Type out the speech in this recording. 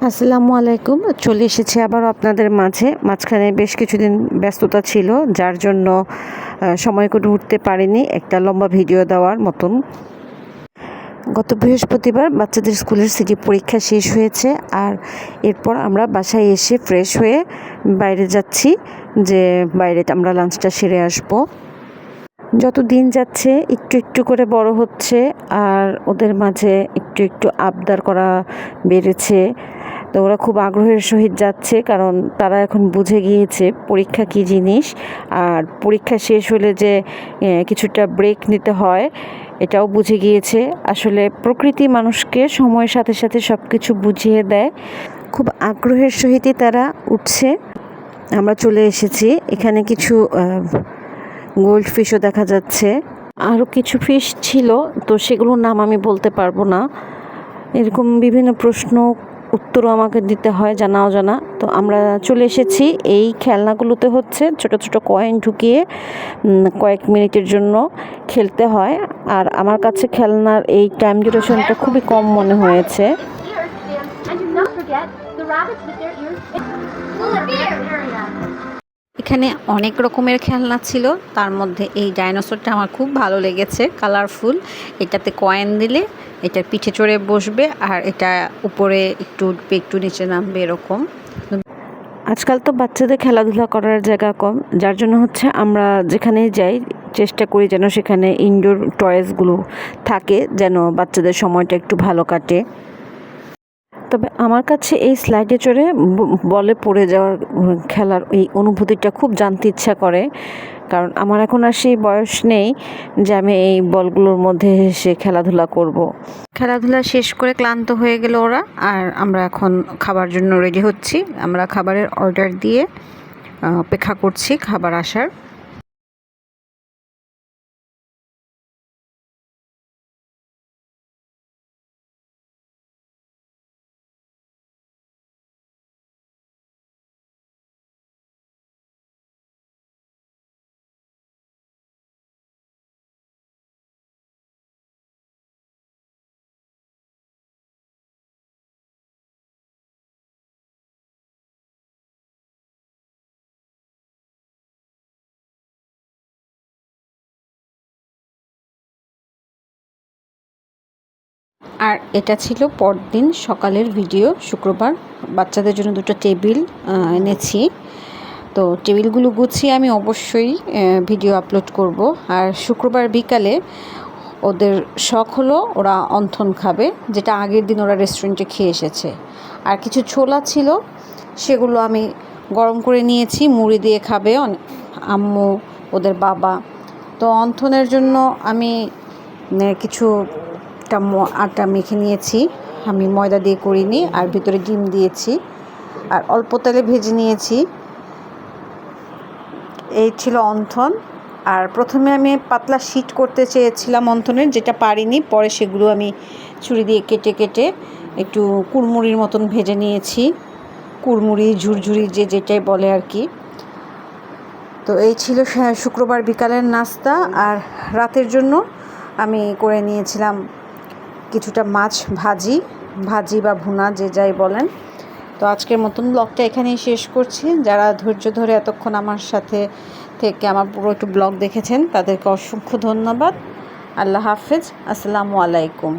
আসসালামু আলাইকুম। চলে এসেছি আবারও আপনাদের মাঝে। মাঝখানে বেশ কিছুদিন ব্যস্ততা ছিল, যার জন্য সময় করে উঠতে পারিনি একটা লম্বা ভিডিও দেওয়ার মতন। গত বৃহস্পতিবার বাচ্চাদের স্কুলের সিটি পরীক্ষা শেষ হয়েছে, আর এরপর আমরা বাসায় এসে ফ্রেশ হয়ে বাইরে যাচ্ছি, যে বাইরে আমরা লাঞ্চটা সেরে আসব। যত দিন যাচ্ছে একটু একটু করে বড় হচ্ছে, আর ওদের মাঝে একটু একটু আবদার করা বেড়েছে। তো ওরা খুব আগ্রহের সহিত যাচ্ছে, কারণ তারা এখন বুঝে গিয়েছে পরীক্ষা কী জিনিস, আর পরীক্ষা শেষ হলে যে কিছুটা ব্রেক নিতে হয় এটাও বুঝে গিয়েছে। আসলে প্রকৃতি মানুষকে সময়ের সাথে সাথে সব কিছু বুঝিয়ে দেয়। খুব আগ্রহের সহিতই তারা উঠছে। আমরা চলে এসেছি, এখানে কিছু গোল্ড ফিশও দেখা যাচ্ছে, আরও কিছু ফিশ ছিল, তো সেগুলোর নাম আমি বলতে পারবো না। এরকম বিভিন্ন প্রশ্ন উত্তরও আমাকে দিতে হয় জানা অজানা। তো আমরা চলে এসেছি, এই খেলনাগুলোতে হচ্ছে ছোট ছোট কয়েন ঢুকিয়ে কয়েক মিনিটের জন্য খেলতে হয়, আর আমার কাছে খেলনার এই টাইম ডিউরেশনটা খুবই কম মনে হয়েছে। এখানে অনেক রকমের খেলনা ছিল, তার মধ্যে এই ডাইনোসরটা আমার খুব ভালো লেগেছে, কালারফুল। এটাতে কয়েন দিলে এটার পিঠে চড়ে বসবে, আর এটা উপরে একটু উঠবে একটু নিচে নামবে এরকম। আজকাল তো বাচ্চাদের খেলাধুলা করার জায়গা কম, যার জন্য হচ্ছে আমরা যেখানে যাই চেষ্টা করি যেন সেখানে ইনডোর টয়েসগুলো থাকে, যেন বাচ্চাদের সময়টা একটু ভালো কাটে। তবে আমার কাছে এই স্লাইডে চড়ে বলে পড়ে যাওয়ার খেলার এই অনুভূতিটা খুব জানতে ইচ্ছা করে, কারণ আমার এখন আর সেই বয়স নেই যে আমি এই বলগুলোর মধ্যে এসে খেলাধুলা করব। খেলাধুলা শেষ করে ক্লান্ত হয়ে গেল ওরা, আর আমরা এখন খাবার জন্য রেডি হচ্ছি। আমরা খাবারের অর্ডার দিয়ে অপেক্ষা করছি খাবার আসার। আর এটা ছিল পরদিন সকালের ভিডিও, শুক্রবার। বাচ্চাদের জন্য দুটো টেবিল এনেছি, তো টেবিলগুলো গুছিয়ে আমি অবশ্যই ভিডিও আপলোড করব। আর শুক্রবার বিকালে ওদের শখ হলো ওরা অন্থন খাবে, যেটা আগের দিন ওরা রেস্টুরেন্টে খেয়ে এসেছে। আর কিছু ছোলা ছিল, সেগুলো আমি গরম করে নিয়েছি, মুড়ি দিয়ে খাবে আম্মু, ওদের বাবা। তো অন্থনের জন্য আমি কিছু আটা মেখে নিয়েছি, আমি ময়দা দিয়ে করিনি, আর ভিতরে ডিম দিয়েছি, আর অল্প তেলে ভেজে নিয়েছি। এই ছিল অন্থন। আর প্রথমে আমি পাতলা শীট করতে চেয়েছিলাম অন্থনের, যেটা পারিনি, পরে সেগুলো আমি ছুরি দিয়ে কেটে কেটে একটু কুড়মুড়ির মতন ভেজে নিয়েছি। কুড়মুড়ি, ঝুরঝুরি যে যেটাই বলে আর কি। তো এই ছিল শুক্রবার বিকালের নাস্তা। আর রাতের জন্য আমি করে নিয়েছিলাম কিছুটা মাছ ভাজি বা ভুনা, যে যাই বলেন। তো আজকের মতন ব্লগটা এখানেই শেষ করছি। যারা ধৈর্য ধরে এতক্ষণ আমার সাথে থেকে আমার পুরো একটু ব্লগ দেখেছেন তাদেরকে অসংখ্য ধন্যবাদ। আল্লাহ হাফেজ, আসসালামু আলাইকুম।